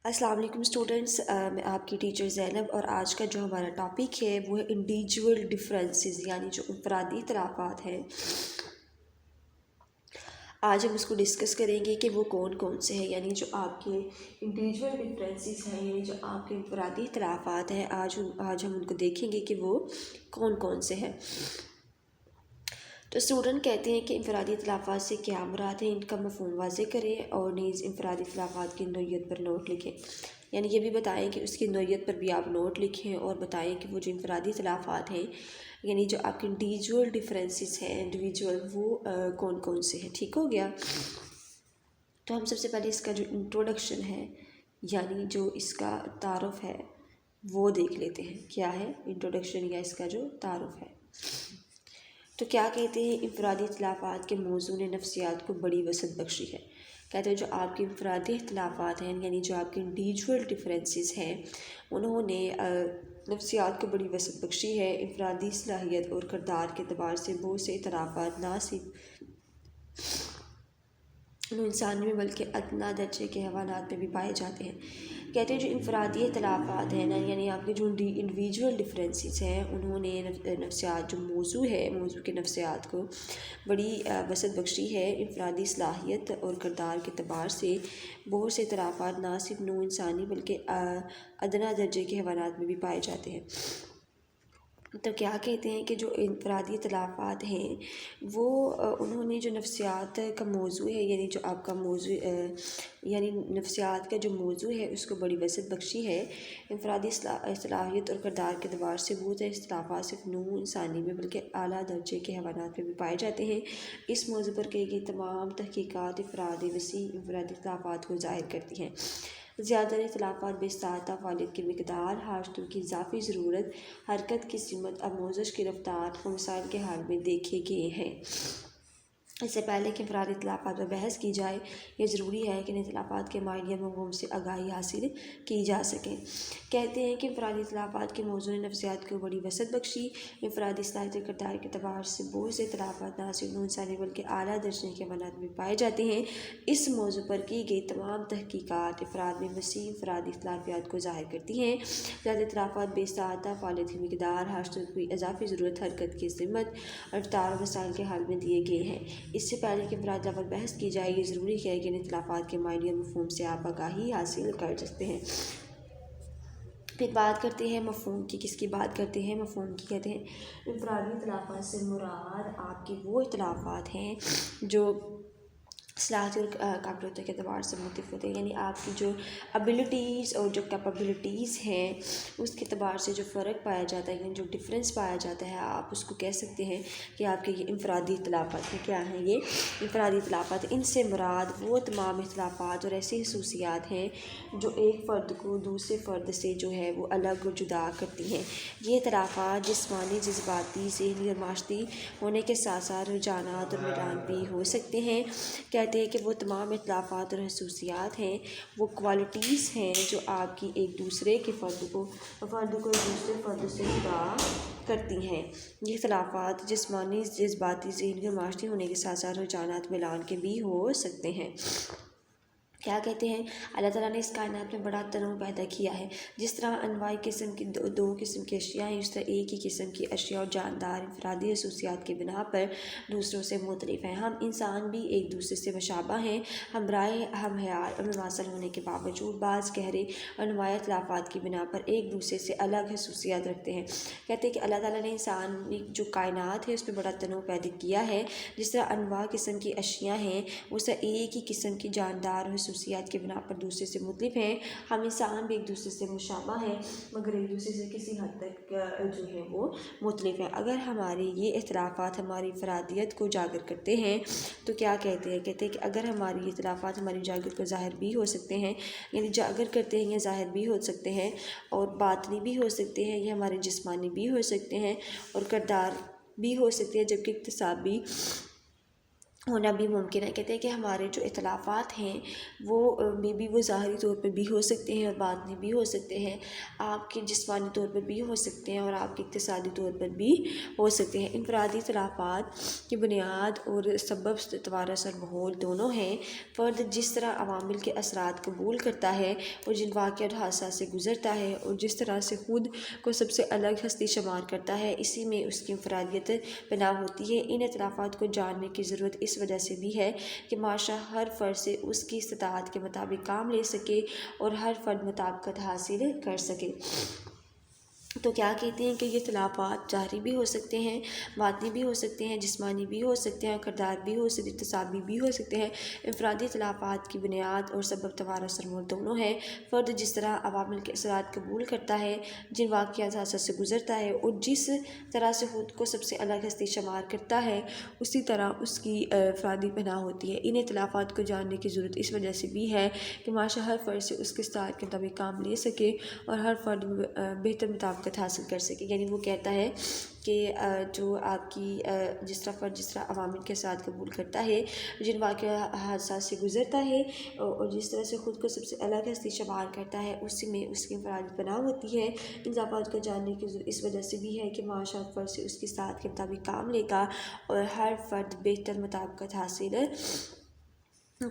السلام علیکم اسٹوڈنٹس، میں آپ کی ٹیچر زینب، اور آج کا جو ہمارا ٹاپک ہے وہ ہے انڈیویجول ڈفرینسز، یعنی جو انفرادی اختلافات ہیں۔ آج ہم اس کو ڈسکس کریں گے کہ وہ کون کون سے ہیں، یعنی جو آپ کے انڈیویجول ڈفرینسز ہیں، یعنی جو آپ کے انفرادی اختلافات ہیں۔ آج ہم ان کو دیکھیں گے کہ وہ کون کون سے ہیں۔ تو اسٹوڈنٹ کہتے ہیں کہ انفرادی اختلافات سے کیا مراد ہے، ان کا مفہوم واضح کریں اور نیز انفرادی اختلافات کی نوعیت پر نوٹ لکھیں۔ یعنی یہ بھی بتائیں کہ اس کی نوعیت پر بھی آپ نوٹ لکھیں اور بتائیں کہ وہ جو انفرادی اختلافات ہیں، یعنی جو آپ کے انڈیویجول ڈفرینسز ہیں، انڈیویجول وہ کون کون سے ہیں۔ ٹھیک ہو گیا؟ تو ہم سب سے پہلے اس کا جو انٹروڈکشن ہے، یعنی جو اس کا تعارف ہے، وہ دیکھ لیتے ہیں۔ کیا ہے انٹروڈکشن یا اس کا جو تعارف ہے؟ تو کیا کہتے ہیں، انفرادی اختلافات کے موضوع نے نفسیات کو بڑی وسعت بخشی ہے۔ کہتے ہیں جو آپ کے انفرادی اختلافات ہیں، یعنی جو آپ کے انڈیویجول ڈفرینسز ہیں، انہوں نے نفسیات کو بڑی وسعت بخشی ہے۔ انفرادی صلاحیت اور کردار کے اعتبار سے بہت سے اختلافات نہ صرف انسانی میں بلکہ ادنیٰ درجے کے حیوانات میں بھی پائے جاتے ہیں۔ کہتے ہیں جو انفرادی اختلافات ہیں نا، یعنی آپ کے جو انڈیویجول ڈفرینسز ہیں، انہوں نے نفسیات جو موضوع ہے، موضوع کے نفسیات کو بڑی وسعت بخشی ہے۔ انفرادی صلاحیت اور کردار کے اعتبار سے بہت سے اختلافات نہ صرف نوع انسانی بلکہ ادنیٰ درجے کے حیوانات میں بھی پائے جاتے ہیں۔ تو کیا کہتے ہیں کہ جو انفرادی اختلافات ہیں وہ انہوں نے جو نفسیات کا موضوع ہے، یعنی جو آپ کا موضوع یعنی نفسیات کا جو موضوع ہے اس کو بڑی وسعت بخشی ہے۔ انفرادی صلاحیت اور کردار کے اعتبار سے بہت سے اختلافات صرف نوع انسانی میں بلکہ اعلیٰ درجے کے حیوانات میں بھی پائے جاتے ہیں۔ اس موضوع پر کی گئی تمام تحقیقات انفرادی وسیع انفرادی اختلافات کو ظاہر کرتی ہیں۔ زیادہ تر اختلافات باستعداد فعالیت کی مقدار، حاجتوں کی اضافی ضرورت، حرکت کی سمت، آموزش کی رفتار اور مسائل کے حل میں دیکھے گئے ہیں۔ اس سے پہلے کہ انفرادی اختلافات پر بحث کی جائے، یہ ضروری ہے کہ ان اختلافات کے معنی یا مفہوم سے آگاہی حاصل کی جا سکے۔ کہتے ہیں کہ انفرادی اختلافات کے موضوع نے نفسیات کو بڑی وسعت بخشی۔ انفرادی صلاحیت اور کردار کے اعتبار سے بہت سے اختلافات نہ صرف نوع انسانی بلکہ اعلیٰ درجے کے حیوانات میں پائے جاتے ہیں۔ اس موضوع پر کی گئی تمام تحقیقات افراد میں وسیع انفرادی اختلافات کو ظاہر کرتی ہیں۔ زیادہ اختلافات باستعداد فعالیت کی مقدار، حاجتوں کی اضافی ضرورت، حرکت کی سمت، رفتار اور مسائل کے حل میں دیے گئے ہیں۔ اس سے پہلے کہ انفرادی اختلافات پر بحث کی جائے، یہ ضروری ہے کہ ان اختلافات کے معنی اور مفہوم سے آپ آگاہی حاصل کر سکتے ہیں۔ پھر بات کرتے ہیں مفہوم کی۔ کس کی بات کرتے ہیں؟ مفہوم کی۔ کہتے ہیں انفرادی اختلافات سے مراد آپ کے وہ اختلافات ہیں جو صلاحیت اور قابلیت کے اعتبار سے مختلف ہوتے ہیں، یعنی آپ کی جو ابیلٹیز اور جو کیپیبلٹیز ہیں اس کے اعتبار سے جو فرق پایا جاتا ہے، یعنی جو ڈفرینس پایا جاتا ہے، آپ اس کو کہہ سکتے ہیں کہ آپ کے یہ انفرادی اختلافات ہیں۔ کیا ہیں یہ انفرادی اختلافات؟ ان سے مراد وہ تمام اختلافات اور ایسی خصوصیات ہیں جو ایک فرد کو دوسرے فرد سے جو ہے وہ الگ اور جدا کرتی ہیں۔ یہ اختلافات جسمانی، جذباتی، ذہنی اور معاشرتی ہونے کے ساتھ ساتھ رجحانات اور میلان بھی ہو سکتے ہیں۔ کہتے ہیں کہ وہ تمام اختلافات اور خصوصیات ہیں، وہ کوالٹیز ہیں جو آپ کی ایک دوسرے کے فرد کو ایک دوسرے فرد سے جدا کرتی ہیں۔ یہ اختلافات جسمانی، جذباتی، ذہنی اور معاشرتی ہونے کے ساتھ ساتھ رجحانات میلان کے بھی ہو سکتے ہیں۔ کیا کہتے ہیں؟ اللہ تعالیٰ نے اس کائنات میں بڑا تنوع پیدا کیا ہے۔ جس طرح انواع قسم کی دو قسم کی اشیاء ہیں، اس طرح ایک ہی قسم کی اشیاء اور جاندار انفرادی خصوصیات کی بنا پر دوسروں سے مختلف ہیں۔ ہم انسان بھی ایک دوسرے سے مشابہ ہیں۔ ہم حیال اور مماثل ہونے کے باوجود بعض گہرے اور نمایاں اختلافات کی بنا پر ایک دوسرے سے الگ خصوصیات رکھتے ہیں۔ کہتے ہیں کہ اللہ تعالیٰ نے انسانی جو کائنات ہے اس میں بڑا تنوع پیدا کیا ہے۔ جس طرح انواع قسم کی اشیاء ہیں، اس طرح ایک ہی قسم کی جاندار اور خصوصیات کی بنا پر دوسرے سے مختلف ہیں۔ ہم انسان بھی ایک دوسرے سے مشابہ ہیں مگر ایک دوسرے سے کسی حد تک جو ہے وہ مختلف ہیں۔ اگر ہمارے یہ اختلافات ہماری انفرادیت کو اجاگر کرتے ہیں تو کیا کہتے ہیں؟ کہتے ہیں کہ اگر ہماری اختلافات ہماری اجاگر کو ظاہر بھی ہو سکتے ہیں، یعنی اجاگر کرتے ہیں یا ظاہر بھی ہو سکتے ہیں، اور باطنی بھی ہو سکتے ہیں، یہ ہمارے جسمانی بھی ہو سکتے ہیں اور کردار بھی ہو سکتے ہیں، جبکہ اکتسابی ہونا بھی ممکن ہے۔ کہتے ہیں کہ ہمارے جو اختلافات ہیں وہ بھی وہ ظاہری طور پر بھی ہو سکتے ہیں اور باطنی بھی ہو سکتے ہیں، آپ کے جسمانی طور پر بھی ہو سکتے ہیں اور آپ کے اقتصادی طور پر بھی ہو سکتے ہیں۔ انفرادی اختلافات کی بنیاد اور سبب توارث اور ماحول دونوں ہیں۔ فرد جس طرح عوامل کے اثرات قبول کرتا ہے اور جن واقعات اور حادثات سے گزرتا ہے اور جس طرح سے خود کو سب سے الگ ہستی شمار کرتا ہے، اسی میں اس کی انفرادیت پنہاں ہوتی ہے۔ ان اختلافات کو جاننے کی ضرورت اس وجہ سے بھی ہے کہ معاشرہ ہر فرد سے اس کی استطاعت کے مطابق کام لے سکے اور ہر فرد مطابقت حاصل کر سکے۔ تو کیا کہتے ہیں کہ یہ اختلافات ظاہری بھی ہو سکتے ہیں، باطنی بھی ہو سکتے ہیں، جسمانی بھی ہو سکتے ہیں، کردار بھی ہو سکتے ہیں، اقتصادی بھی ہو سکتے ہیں۔ انفرادی اختلافات کی بنیاد اور سبب توارث اور ماحول دونوں ہیں۔ فرد جس طرح عوامل کے اثرات قبول کرتا ہے، جن واقعات حادثات سے گزرتا ہے اور جس طرح سے خود کو سب سے الگ ہستی شمار کرتا ہے، اسی طرح اس کی انفرادی پناہ ہوتی ہے۔ ان اختلافات کو جاننے کی ضرورت اس وجہ سے بھی ہے کہ معاشرہ ہر فرد سے اس کی استطاعت کے مطابق کام لے سکے اور ہر فرد بہتر مطابقت حاصل کر سکے۔ یعنی وہ کہتا ہے کہ جو آپ کی جس طرح فرد جس طرح عوامل کے ساتھ قبول کرتا ہے، جن واقعہ حادثات سے گزرتا ہے اور جس طرح سے خود کو سب سے الگ ہستی شمار کرتا ہے، اسی میں اس کی انفرادی پناہ ہوتی ہے۔ ان اختلافات کو جاننے کی ضرورت اس وجہ سے بھی ہے کہ معاشرہ ہر فرد سے اس کی استطاعت کے مطابق کام لے گا اور ہر فرد بہتر مطابقت حاصل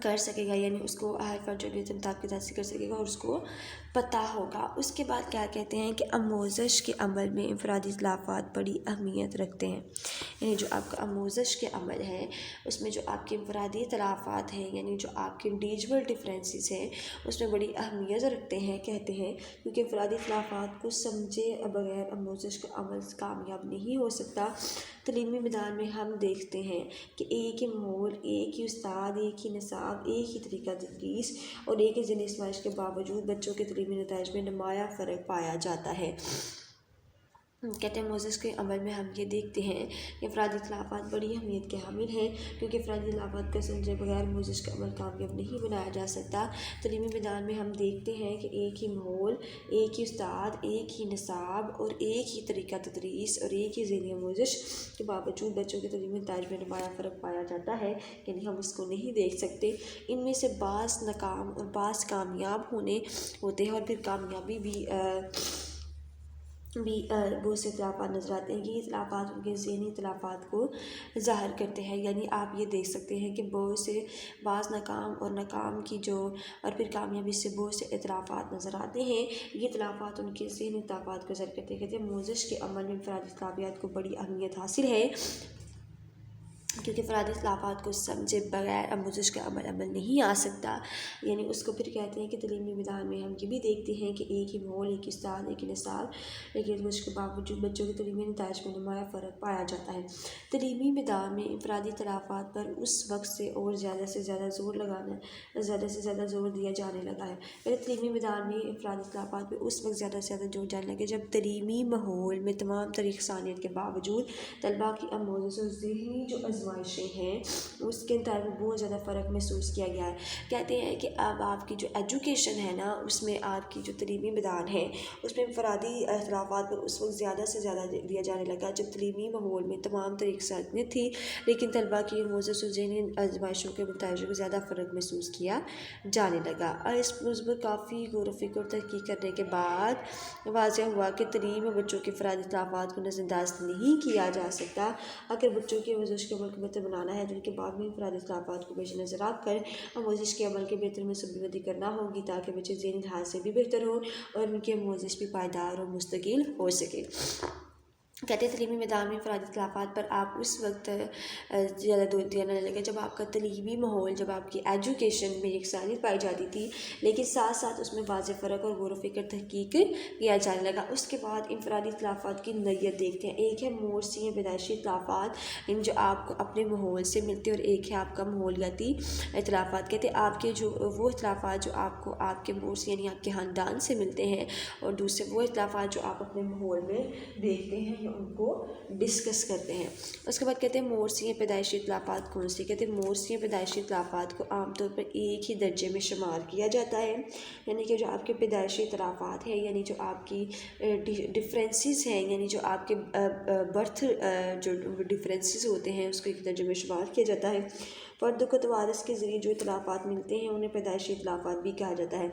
کر سکے گا، یعنی اس کو ہر فرد جو بہتر مطابقت حاصل کر سکے گا اور اس کو پتہ ہوگا۔ اس کے بعد کیا کہتے ہیں کہ آموزش کے عمل میں انفرادی اختلافات بڑی اہمیت رکھتے ہیں۔ یعنی جو آپ کا آموزش کے عمل ہے اس میں جو آپ کے انفرادی اختلافات ہیں، یعنی جو آپ کے انڈیویجول ڈفرینسز ہیں، اس میں بڑی اہمیت رکھتے ہیں، کہتے ہیں، کیونکہ انفرادی اختلافات کو سمجھے بغیر آموزش کا عمل کامیاب نہیں ہو سکتا۔ تعلیمی میدان میں ہم دیکھتے ہیں کہ ایک ہی ماحول، ایک ہی استاد، ایک ہی نصاب، ایک ہی طریقہ تدریس اور ایک ہی ذہنی آزمائش کے باوجود بچوں کے تعلیمی نتائج میں نمایاں فرق پایا جاتا ہے۔ کہتے ہیں آموزش کے عمل میں ہم یہ دیکھتے ہیں کہ انفرادی اختلافات بڑی اہمیت کے حامل ہیں، کیونکہ انفرادی اختلافات کا سمجھے بغیر آموزش کا عمل کامیاب نہیں بنایا جا سکتا۔ تعلیمی میدان میں ہم دیکھتے ہیں کہ ایک ہی ماحول، ایک ہی استاد، ایک ہی نصاب اور ایک ہی طریقہ تدریس اور ایک ہی ذہنی آموزش کے باوجود بچوں کے تعلیمی نتائج میں نمایاں فرق پایا جاتا ہے، یعنی ہم اس کو نہیں دیکھ سکتے۔ ان میں سے بعض ناکام اور بعض کامیاب ہوتے ہیں اور پھر کامیابی بھی بہت سے اختلافات نظر آتے ہیں۔ یہ اختلافات ان کے ذہنی اختلافات کو ظاہر کرتے ہیں، یعنی آپ یہ دیکھ سکتے ہیں کہ بہت سے بعض ناکام اور ناکام کی جو اور پھر کامیابی سے بہت سے اختلافات نظر آتے ہیں۔ یہ اختلافات ان کے ذہنی اختلافات کو ظاہر کرتے ہیں۔ کہتے ہیں آموزش کے عمل میں انفرادی اختلافات کو بڑی اہمیت حاصل ہے، کیونکہ انفرادی اختلافات کو سمجھے بغیر آموزش کا عمل نہیں آ سکتا۔ یعنی اس کو پھر کہتے ہیں کہ تعلیمی میدان میں ہم یہ بھی دیکھتے ہیں کہ ایک ہی ماحول، ایک ہی استاد، ایک ہی نصاب، ایک ہی آموزش کے باوجود بچوں کے تعلیمی نتائج میں نمایاں فرق پایا جاتا ہے۔ تعلیمی میدان میں انفرادی اختلافات پر اس وقت سے اور زیادہ سے زیادہ زور دیا جانے لگا ہے۔ پہلے تعلیمی میدان میں انفرادی اختلافات پر اس وقت زیادہ سے زیادہ زور جانے لگے جب تعلیمی ماحول میں تمام تر یکسانیت کے باوجود طلباء کی آموزش اور ذہنی جو آزمائشیں ہیں اس کے نتائج میں بہت زیادہ فرق محسوس کیا گیا ہے۔ کہتے ہیں کہ اب آپ کی جو ایجوکیشن ہے نا، اس میں آپ کی جو تعلیمی میدان ہے اس میں انفرادی اختلافات پر اس وقت زیادہ سے زیادہ دیا جانے لگا جب تعلیمی ماحول میں تمام تر یکسانیت تھی، لیکن طلباء کی آموزش اور ذہنی آزمائشوں کے نتائج میں زیادہ فرق محسوس کیا جانے لگا۔ اور اس موضوع پر کافی غور و فکر اور تحقیق کرنے کے بعد واضح ہوا کہ تعلیم اور بچوں کے انفرادی اختلافات کو نظر انداز نہیں کیا جا سکتا۔ اگر بچوں کی آموزش کے عمل کو بہتر بنانا ہے تو ان کے بعد میں انفرادی اختلافات کو پیش نظر رکھ کر آموزش کے عمل کے بہتر منصوبہ بندی کرنا ہوگی تاکہ بچے ذہنی لحاظ سے بھی بہتر ہوں اور ان کی آموزش بھی پائیدار اور مستقل ہو سکے۔ کہتے ہیں تعلیمی میدان میں انفرادی اختلافات پر آپ اس وقت زیادہ دور دینے لگے جب آپ کا تعلیمی ماحول، جب آپ کی ایجوکیشن میں یکسانیت پائی جاتی تھی، لیکن ساتھ ساتھ اس میں واضح فرق اور غور و فکر تحقیق کیا جانے لگا۔ اس کے بعد انفرادی اختلافات کی نوعیت دیکھتے ہیں۔ ایک ہے موروثی یا پیدائشی اختلافات، جو آپ کو اپنے ماحول سے ملتے ہیں، اور ایک ہے آپ کا ماحولیاتی اختلافات۔ کہتے ہیں آپ کے جو وہ اختلافات جو آپ کو آپ کے موروثی یعنی آپ کے خاندان سے ملتے ہیں، اور دوسرے وہ اختلافات جو آپ اپنے ماحول میں دیکھتے ہیں یا ان کو ڈسکس کرتے ہیں۔ اس کے بعد کہتے ہیں مورثی پیدائشی اختلافات کون سی؟ کہتے ہیں مورثی پیدائشی اختلافات کو عام طور پر ایک ہی درجے میں شمار کیا جاتا ہے، یعنی کہ جو آپ کے پیدائشی اختلافات ہیں، یعنی جو آپ کی ڈفرینسز ہیں، یعنی جو آپ کے برتھ جو ڈفرینسز ہوتے ہیں اس کو ایک درجے میں شمار کیا جاتا ہے۔ فرد کو توارث کے ذریعے جو اختلافات ملتے ہیں انہیں پیدائشی اختلافات بھی کہا جاتا ہے۔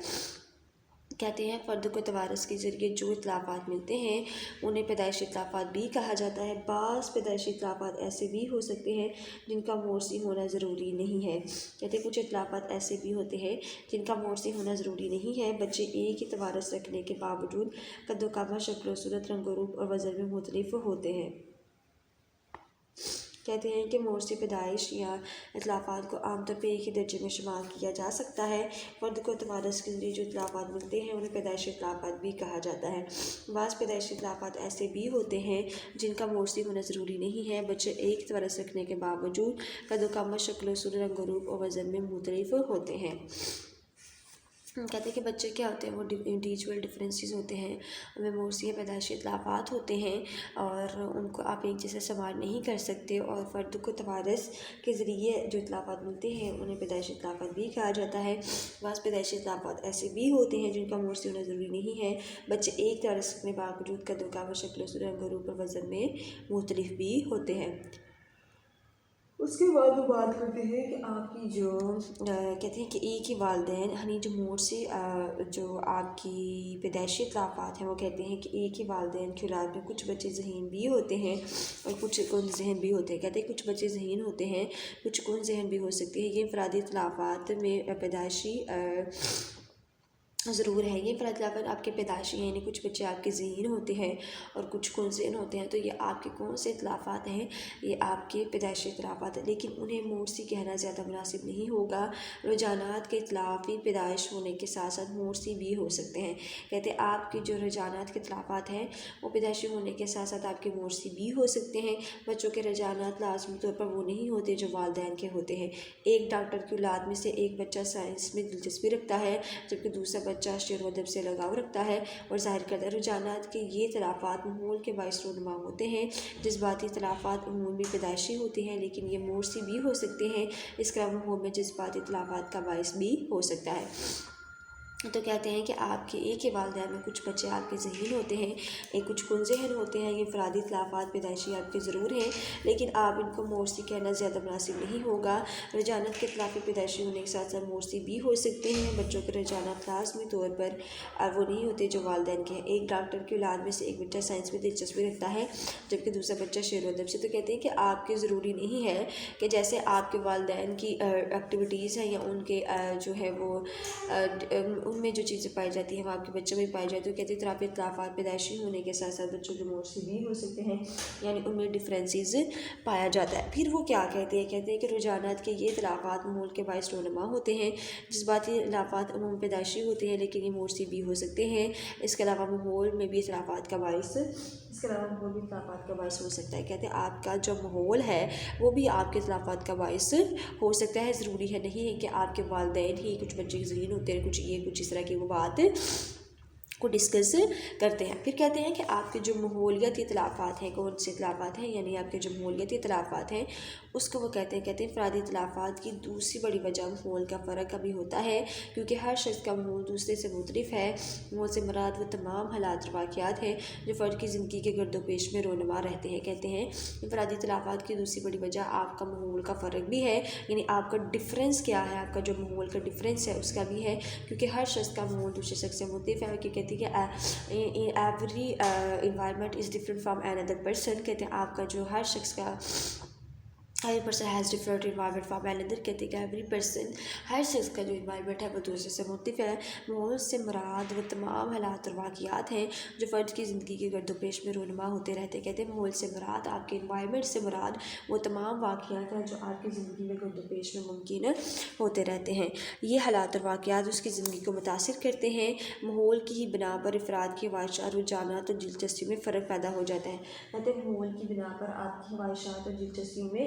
کہتے ہیں فرد کو توارث کے ذریعے جو اختلافات ملتے ہیں انہیں پیدائشی اختلافات بھی کہا جاتا ہے۔ بعض پیدائشی اختلافات ایسے بھی ہو سکتے ہیں جن کا مورثی ہونا ضروری نہیں ہے۔ کہتے ہیں کچھ اختلافات ایسے بھی ہوتے ہیں جن کا مورثی ہونا ضروری نہیں ہے۔ بچے ایک ہی توارث رکھنے کے باوجود قد و قامت، شکل و صورت، رنگ و روپ اور وزن میں مختلف ہوتے ہیں۔ کہتے ہیں کہ مورثی پیدائش یا اختلافات کو عام طور پہ ایک ہی درجے میں شمار کیا جا سکتا ہے۔ فرد کو توارث کے ذریعے جو اختلافات ملتے ہیں انہیں پیدائشی اختلافات بھی کہا جاتا ہے۔ بعض پیدائشی اختلافات ایسے بھی ہوتے ہیں جن کا مورثی ہونا ضروری نہیں ہے۔ بچے ایک توارث رکھنے کے باوجود قد و قامت، شکل و صورت، رنگ و روپ اور وزن میں مختلف ہوتے ہیں۔ کہتے ہیں کہ بچے کیا ہوتے ہیں، وہ انڈیویجول ڈفرینسز ہوتے ہیں، ان میں مورثی پیدائشی اختلافات ہوتے ہیں اور ان کو آپ ایک جیسے شمار نہیں کر سکتے، اور فرد کو توارث کے ذریعے جو اختلافات ملتے ہیں انہیں پیدائشی اختلافات بھی کہا جاتا ہے۔ بعض پیدائشی اختلافات ایسے بھی ہوتے ہیں جن کا مورثی ہونا ضروری نہیں ہے۔ بچے ایک توارث کے باوجود قد و قامت، شکل و صورت، رنگ و روپ اور وزن میں مختلف بھی ہوتے ہیں۔ اس کے بعد وہ بات کرتے ہیں کہ آپ کی جو کہتے ہیں کہ ایک ہی والدین، یعنی جو مورثی جو آپ کی پیدائشی اختلافات ہیں، وہ کہتے ہیں کہ ایک ہی والدین کی اولاد میں کچھ بچے ذہین بھی ہوتے ہیں اور کچھ کن ذہن بھی ہوتے ہیں۔ کہتے ہیں کچھ بچے ذہین ہوتے ہیں، کچھ کن ذہن بھی ہو سکتے ہیں۔ یہ انفرادی اختلافات میں پیدائشی ضرور ہے۔ یہ انفرادی اختلافات آپ کے پیدائشی ہیں، یعنی کچھ بچے آپ کے ذہین ہوتے ہیں اور کچھ کن ذہن ہوتے ہیں، تو یہ آپ کے کون سے اختلافات ہیں؟ یہ آپ کے پیدائشی اختلافات ہیں، لیکن انہیں مورثی کہنا زیادہ مناسب نہیں ہوگا۔ رجحانات کے اختلافی پیدائش ہونے کے ساتھ ساتھ مورثی بھی ہو سکتے ہیں۔ کہتے ہیں آپ کے جو رجحانات کے اختلافات ہیں وہ پیدائشی ہونے کے ساتھ ساتھ آپ کے مورثی بھی ہو سکتے ہیں۔ بچوں کے رجحانات لازمی طور پر وہ نہیں ہوتے جو والدین کے ہوتے ہیں۔ ایک ڈاکٹر کی اولاد میں سے ایک بچہ سائنس میں دلچسپی رکھتا ہے جبکہ دوسرا بچہ شعر و ادب سے لگاؤ رکھتا ہے اور ظاہر کرتا ہے۔ رجحانات کے یہ اختلافات ماحول کے باعث رونما ہوتے ہیں۔ جذباتی اختلافات عموماً بھی پیدائشی ہوتے ہیں لیکن یہ مورثی بھی ہو سکتے ہیں۔ اس کے علاوہ ماحول میں جذباتی اختلافات کا باعث بھی ہو سکتا ہے۔ تو کہتے ہیں کہ آپ کے ایک ہی والدین میں کچھ بچے آپ کے ذہین ہوتے ہیں، ایک کچھ کن ذہن ہوتے ہیں۔ یہ انفرادی اختلافات پیدائشی آپ کے ضرور ہیں لیکن آپ ان کو مورثی کہنا زیادہ مناسب نہیں ہوگا۔ رجحانات کے اختلافی پیدائشی ہونے کے ساتھ ساتھ مورثی بھی ہو سکتے ہیں۔ بچوں کے رجحانات لازمی طور پر وہ نہیں ہوتے جو والدین کے ہیں۔ ایک ڈاکٹر کی اولاد میں سے ایک بچہ سائنس میں دلچسپی رکھتا ہے جبکہ دوسرا بچہ شعر و ادب سے۔ تو کہتے ہیں کہ آپ کے ضروری نہیں ہے کہ جیسے آپ کے والدین کی ایکٹیویٹیز ہیں یا ان کے جو ہے وہ ان میں جو چیزیں پائی جاتی ہیں وہ آپ کے بچوں میں پائی جاتی ہیں۔ کہتے ہیں اختلافی اختلافات پیدائشی ہونے کے ساتھ ساتھ بچوں کے مورثی بھی ہو سکتے ہیں، یعنی ان میں ڈفرینسز پایا جاتا ہے۔ پھر وہ کیا کہتے ہیں؟ کہتے ہیں کہ رجحانات کے یہ اختلافات ماحول کے باعث رونما ہوتے ہیں۔ جذباتی اختلافات عموماً پیدائشی ہوتے ہیں لیکن یہ مورثی بھی ہو سکتے ہیں۔ اس کے علاوہ ماحول میں بھی اختلافات کا باعث ہو سکتا ہے۔ کہتے ہیں آپ کا جو ماحول ہے وہ بھی آپ کے اختلافات کا باعث ہو سکتا ہے۔ ضروری ہے نہیں ہے کہ آپ کے والدین ہی، کچھ بچے ذہین ہوتے ہیں، کچھ یہ کچھ اس طرح کی وہ بات کو ڈسکس کرتے ہیں۔ پھر کہتے ہیں کہ آپ کے جو ماحولیاتی اختلافات ہیں، کون سے اختلافات ہیں، یعنی آپ کے جو ماحولیاتی اختلافات ہیں اس کو وہ کہتے ہیں انفرادی اختلافات کی دوسری بڑی وجہ ماحول کا فرق بھی ہوتا ہے کیونکہ ہر شخص کا ماحول دوسرے سے مختلف ہے۔ ماحول سے مراد وہ تمام حالات اور واقعات ہیں جو فرد کی زندگی کے گرد و پیش میں رونما رہتے ہیں۔ کہتے ہیں انفرادی اختلافات کی دوسری بڑی وجہ آپ کا ماحول کا فرق بھی ہے، یعنی آپ کا ڈفرینس کیا ہے، آپ کا جو ماحول کا ڈفرینس ہے اس کا بھی ہے کیونکہ ہر شخص کا ماحول دوسرے شخص سے مختلف ہے۔ کہ کہتے ہیں کہ every environment is different from an other person. کہتے ہیں آپ کا جو ہر شخص کا every person has different environment from an other. کہتے ہیں کہ ایوری پرسن، ہر شخص کا جو انوائرمنٹ ہے وہ دوسرے سے مختلف ہے۔ ماحول سے مراد وہ تمام حالات اور واقعات ہیں جو فرد کی زندگی کے گرد و پیش میں رونما ہوتے رہتے ہیں۔ کہتے ہیں ماحول سے مراد، آپ کے انوائرمنٹ سے مراد وہ تمام واقعات ہیں جو آپ کی زندگی میں گرد و پیش میں ممکن ہوتے رہتے ہیں۔ یہ حالات اور واقعات اس کی زندگی کو متاثر کرتے ہیں۔ ماحول کی ہی بنا پر افراد کی خواہشات، رجحانات اور دلچسپی میں فرق پیدا ہو جاتا ہے۔ کہتے ہیں ماحول کی بنا پر آپ کی خواہشات اور دلچسپی میں